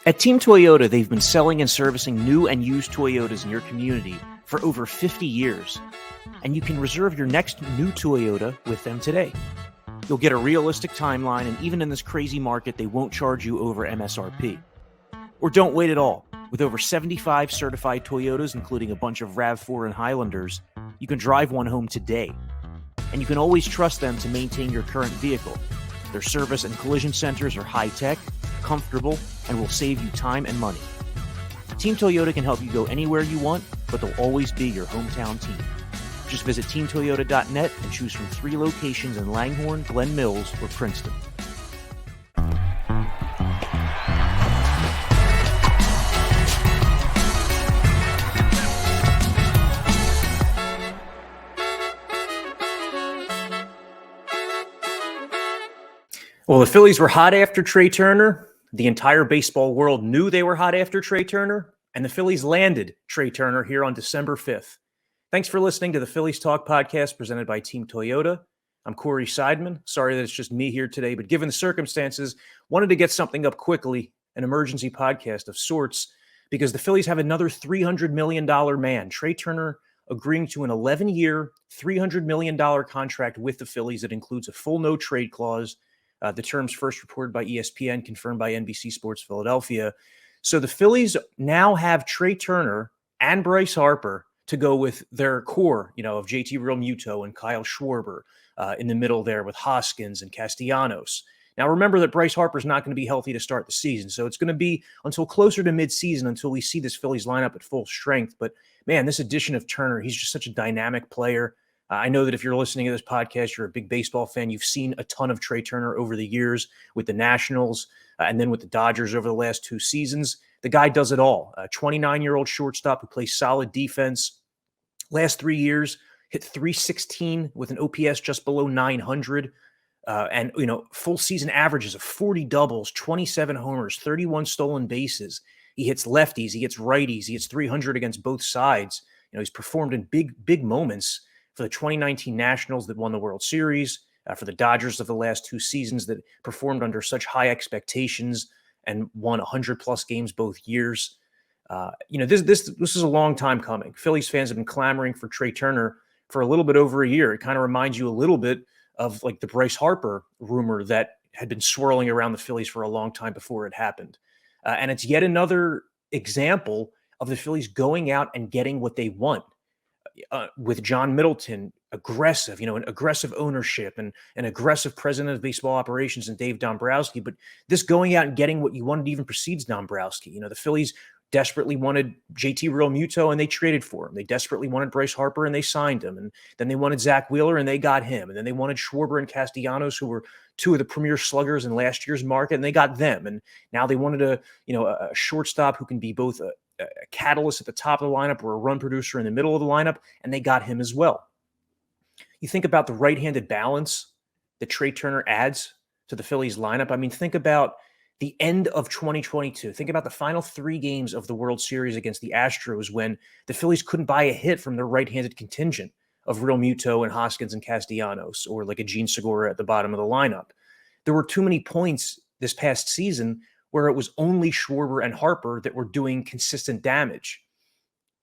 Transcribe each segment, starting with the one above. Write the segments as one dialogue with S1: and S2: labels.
S1: At Team Toyota, they've been selling and servicing new and used Toyotas in your community for over 50 years. And you can reserve your next new Toyota with them today. You'll get a realistic timeline, and even in this crazy market, they won't charge you over MSRP. Or don't wait at all. With over 75 certified Toyotas, including a bunch of RAV4 and Highlanders, you can drive one home today. And you can always trust them to maintain your current vehicle. Their service and collision centers are high-tech, comfortable, and will save you time and money. Team Toyota can help you go anywhere you want, but they'll always be your hometown team. Just visit teamtoyota.net and choose from 3 locations in Langhorne, Glen Mills, or Princeton. Well, the Phillies were hot after Trea Turner. The entire baseball world knew they were hot after Trea Turner, and the Phillies landed Trea Turner here on December 5th. Thanks for listening to the Phillies Talk Podcast presented by Team Toyota. I'm Corey Seidman. Sorry that it's just me here today, but given the circumstances, wanted to get something up quickly, an emergency podcast of sorts, because the Phillies have another $300 million man, Trea Turner, agreeing to an 11-year, $300 million contract with the Phillies that includes a full no-trade clause. The terms first reported by ESPN, confirmed by NBC Sports Philadelphia. So the Phillies now have Trea Turner and Bryce Harper to go with their core, of JT Realmuto and Kyle Schwarber in the middle there with Hoskins and Castellanos. Now, remember that Bryce Harper's not going to be healthy to start the season, so it's going to be until closer to midseason until we see this Phillies lineup at full strength. But, man, this addition of Turner, he's just such a dynamic player. I know that if you're listening to this podcast, you're a big baseball fan. You've seen a ton of Trea Turner over the years with the Nationals and then with the Dodgers over the last 2 seasons. The guy does it all. A 29-year-old shortstop who plays solid defense. Last 3 years, hit .316 with an OPS just below 900. And full season averages of 40 doubles, 27 homers, 31 stolen bases. He hits lefties, he hits righties, he hits 300 against both sides. He's performed in big moments for the 2019 Nationals that won the World Series, for the Dodgers of the last 2 seasons that performed under such high expectations and won 100-plus games both years. This is a long time coming. Phillies fans have been clamoring for Trea Turner for a little bit over a year. It kind of reminds you a little bit of like the Bryce Harper rumor that had been swirling around the Phillies for a long time before it happened. And it's yet another example of the Phillies going out and getting what they want. With John Middleton, aggressive, an aggressive ownership and an aggressive president of baseball operations and Dave Dombrowski. But this going out and getting what you wanted even precedes Dombrowski. The Phillies desperately wanted JT Realmuto and they traded for him. They desperately wanted Bryce Harper and they signed him. And then they wanted Zach Wheeler and they got him. And then they wanted Schwarber and Castellanos, who were 2 of the premier sluggers in last year's market, and they got them. And now they wanted a shortstop who can be both a catalyst at the top of the lineup or a run producer in the middle of the lineup, and they got him as well. You think about the right-handed balance that Trea Turner adds to the Phillies lineup. I mean, think about the end of 2022. Think about the final 3 games of the World Series against the Astros when the Phillies couldn't buy a hit from their right-handed contingent of Realmuto and Hoskins and Castellanos, or like a Gene Segura at the bottom of the lineup. There were too many points this past season where it was only Schwarber and Harper that were doing consistent damage.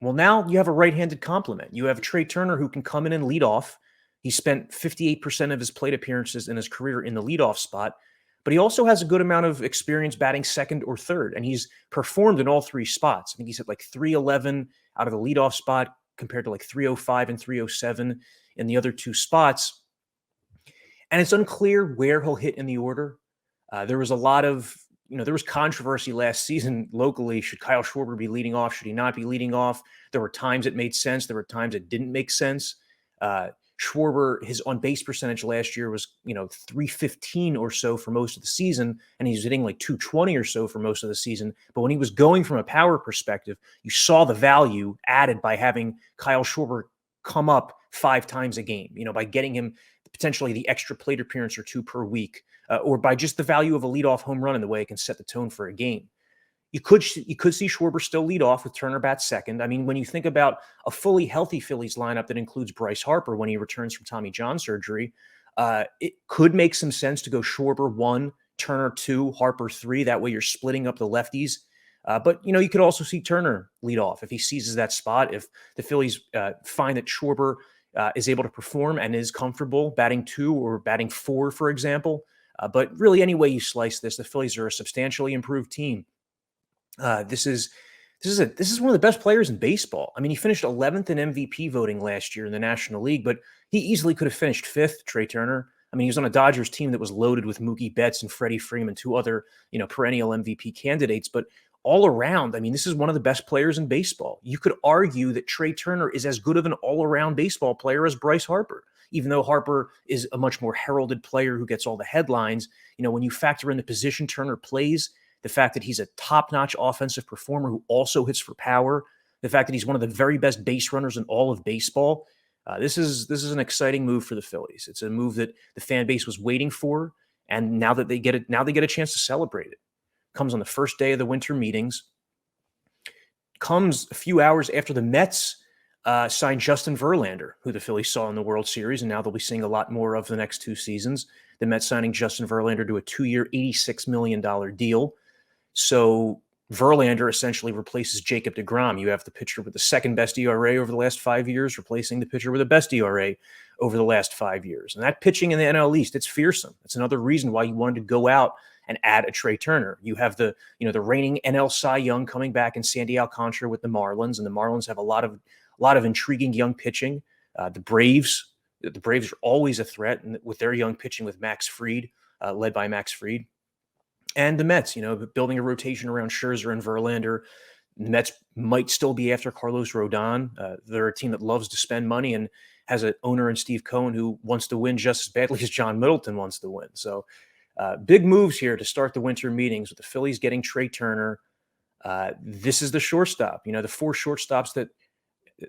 S1: Well, now you have a right-handed complement. You have Trea Turner who can come in and lead off. He spent 58% of his plate appearances in his career in the leadoff spot, but he also has a good amount of experience batting second or third, and he's performed in all 3 spots. I think he's at like 311 out of the leadoff spot compared to like 305 and 307 in the other 2 spots. And it's unclear where he'll hit in the order. There was a lot of there was controversy last season locally. Should Kyle Schwarber be leading off? Should he not be leading off? There were times it made sense. There were times it didn't make sense. Schwarber, his on-base percentage last year was, 315 or so for most of the season, and he's hitting like 220 or so for most of the season. But when he was going from a power perspective, you saw the value added by having Kyle Schwarber come up 5 times a game, by getting him potentially the extra plate appearance or 2 per week, or by just the value of a leadoff home run and the way it can set the tone for a game. You could see Schwarber still lead off with Turner bat second. I mean, when you think about a fully healthy Phillies lineup that includes Bryce Harper when he returns from Tommy John surgery, it could make some sense to go Schwarber 1, Turner 2, Harper 3. That way you're splitting up the lefties But, you could also see Turner lead off if he seizes that spot. If the Phillies find that Schwarber is able to perform and is comfortable batting 2 or batting 4, for example. But really, any way you slice this, the Phillies are a substantially improved team. This is one of the best players in baseball. I mean, he finished 11th in MVP voting last year in the National League, but he easily could have finished 5th, Trea Turner. I mean, he was on a Dodgers team that was loaded with Mookie Betts and Freddie Freeman, 2 other, perennial MVP candidates. But all around, I mean, this is one of the best players in baseball. You could argue that Trea Turner is as good of an all-around baseball player as Bryce Harper, even though Harper is a much more heralded player who gets all the headlines. When you factor in the position Turner plays, the fact that he's a top-notch offensive performer who also hits for power, the fact that he's one of the very best base runners in all of baseball, this is an exciting move for the Phillies. It's a move that the fan base was waiting for, and now they get a chance to celebrate it. Comes on the first day of the winter meetings. Comes a few hours after the Mets signed Justin Verlander, who the Phillies saw in the World Series, and now they'll be seeing a lot more of the next 2 seasons. The Mets signing Justin Verlander to a 2-year, $86 million deal. So Verlander essentially replaces Jacob deGrom. You have the pitcher with the second best ERA over the last 5 years replacing the pitcher with the best ERA over the last 5 years. And that pitching in the NL East, it's fearsome. It's another reason why you wanted to go out and add a Trea Turner. You have the reigning NL Cy Young coming back in Sandy Alcantara with the Marlins, and the Marlins have a lot of intriguing young pitching. The Braves are always a threat, and with their young pitching with Max Fried, led by Max Fried. And the Mets, building a rotation around Scherzer and Verlander. The Mets might still be after Carlos Rodon. They're a team that loves to spend money and has an owner in Steve Cohen who wants to win just as badly as John Middleton wants to win. So big moves here to start the winter meetings with the Phillies getting Trea Turner. This is the shortstop. The 4 shortstops that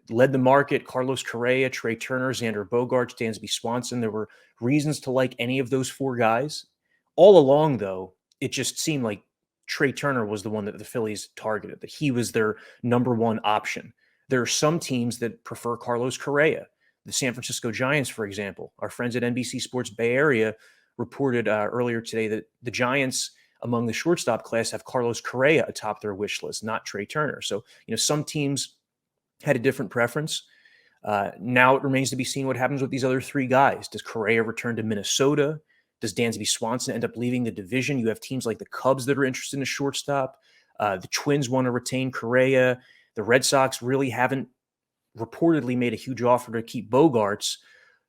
S1: led the market: Carlos Correa, Trea Turner, Xander Bogaerts, Dansby Swanson. There were reasons to like any of those 4 guys. All along, though, it just seemed like Trea Turner was the one that the Phillies targeted, that he was their number 1 option. There are some teams that prefer Carlos Correa. The San Francisco Giants, for example. Our friends at NBC Sports Bay Area reported earlier today that the Giants, among the shortstop class, have Carlos Correa atop their wish list, not Trea Turner. So, some teams had a different preference. Now it remains to be seen what happens with these other 3 guys. Does Correa return to Minnesota? Does Dansby Swanson end up leaving the division? You have teams like the Cubs that are interested in a shortstop. The Twins want to retain Correa. The Red Sox really haven't reportedly made a huge offer to keep Bogaerts.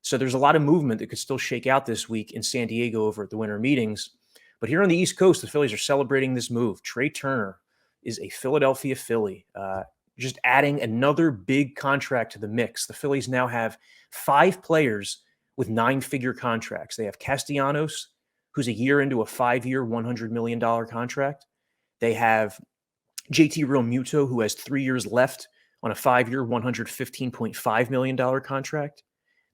S1: So there's a lot of movement that could still shake out this week in San Diego over at the winter meetings. But here on the East Coast, the Phillies are celebrating this move. Trea Turner is a Philadelphia Philly, just adding another big contract to the mix. The Phillies now have 5 players with 9-figure contracts. They have Castellanos, who's a year into a 5-year, $100 million contract. They have JT Realmuto, who has 3 years left on a 5-year, $115.5 million contract.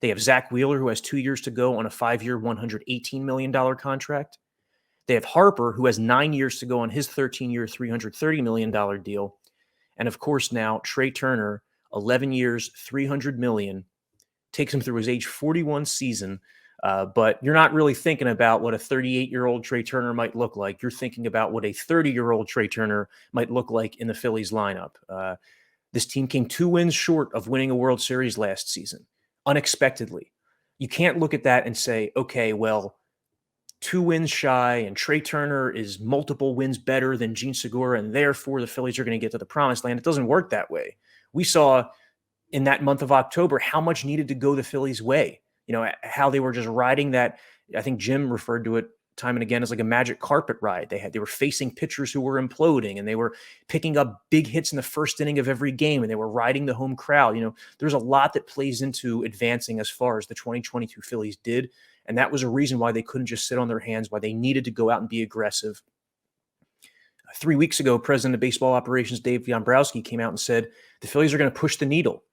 S1: They have Zach Wheeler, who has 2 years to go on a 5-year, $118 million contract. They have Harper, who has 9 years to go on his 13-year, $330 million deal. And of course now, Trea Turner, 11 years, $300 million, takes him through his age 41 season. But you're not really thinking about what a 38-year-old Trea Turner might look like. You're thinking about what a 30-year-old Trea Turner might look like in the Phillies lineup. This team came 2 wins short of winning a World Series last season, unexpectedly. You can't look at that and say, okay, well, 2 wins shy, and Trea Turner is multiple wins better than Gene Segura, and therefore the Phillies are going to get to the promised land. It doesn't work that way. We saw in that month of October how much needed to go the Phillies' way. How they were just riding that. I think Jim referred to it time and again as like a magic carpet ride. They were facing pitchers who were imploding, and they were picking up big hits in the first inning of every game, and they were riding the home crowd. There's a lot that plays into advancing as far as the 2022 Phillies did. And that was a reason why they couldn't just sit on their hands, why they needed to go out and be aggressive. 3 weeks ago, President of Baseball Operations Dave Dombrowski came out and said the Phillies are going to push the needle.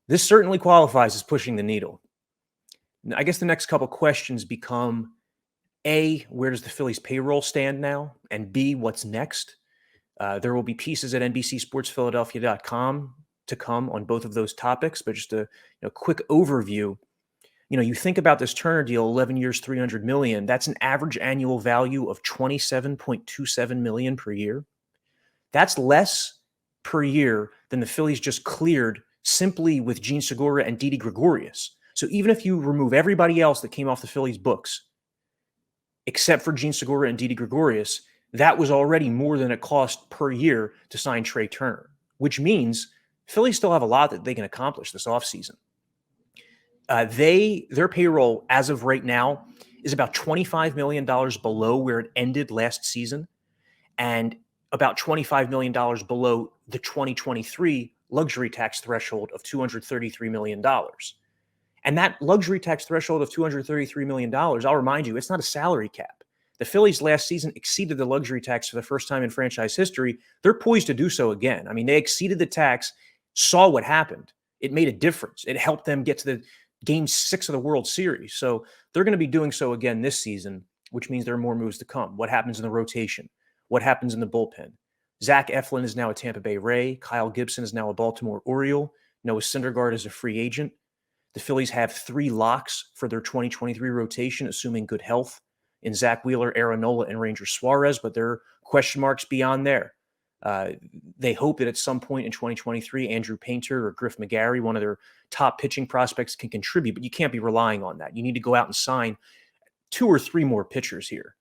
S1: This certainly qualifies as pushing the needle. Now, I guess the next couple questions become, A, where does the Phillies payroll stand now? And B, what's next? There will be pieces at NBCSportsPhiladelphia.com to come on both of those topics, but just a quick overview. You think about this Turner deal, 11 years, $300 million. That's an average annual value of $27.27 million per year. That's less per year than the Phillies just cleared simply with Gene Segura and Didi Gregorius. So even if you remove everybody else that came off the Phillies books, except for Gene Segura and Didi Gregorius, that was already more than it cost per year to sign Trea Turner, which means Phillies still have a lot that they can accomplish this offseason. Their payroll as of right now is about $25 million below where it ended last season and about $25 million below the 2023 luxury tax threshold of $233 million. And that luxury tax threshold of $233 million, I'll remind you, it's not a salary cap. The Phillies last season exceeded the luxury tax for the first time in franchise history. They're poised to do so again. I mean, they exceeded the tax, saw what happened. It made a difference. It helped them get to the Game 6 of the World Series. So they're going to be doing so again this season, which means there are more moves to come. What happens in the rotation? What happens in the bullpen? Zach Eflin is now a Tampa Bay Ray. Kyle Gibson is now a Baltimore Oriole. Noah Syndergaard is a free agent. The Phillies have 3 locks for their 2023 rotation, assuming good health, in Zach Wheeler, Aaron Nola, and Ranger Suarez, but there are question marks beyond there. They hope that at some point in 2023, Andrew Painter or Griff McGarry, one of their top pitching prospects, can contribute, but you can't be relying on that. You need to go out and sign 2 or 3 more pitchers here.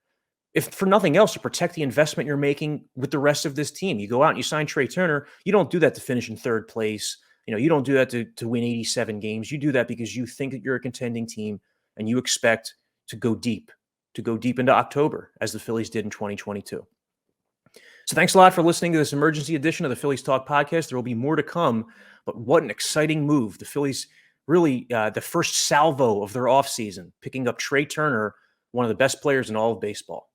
S1: If for nothing else, to protect the investment you're making with the rest of this team. You go out and you sign Trea Turner. You don't do that to finish in 3rd place. You don't do that to win 87 games. You do that because you think that you're a contending team and you expect to go deep into October, as the Phillies did in 2022. So thanks a lot for listening to this emergency edition of the Phillies Talk Podcast. There will be more to come, but what an exciting move. The Phillies really, the first salvo of their offseason, picking up Trea Turner, one of the best players in all of baseball.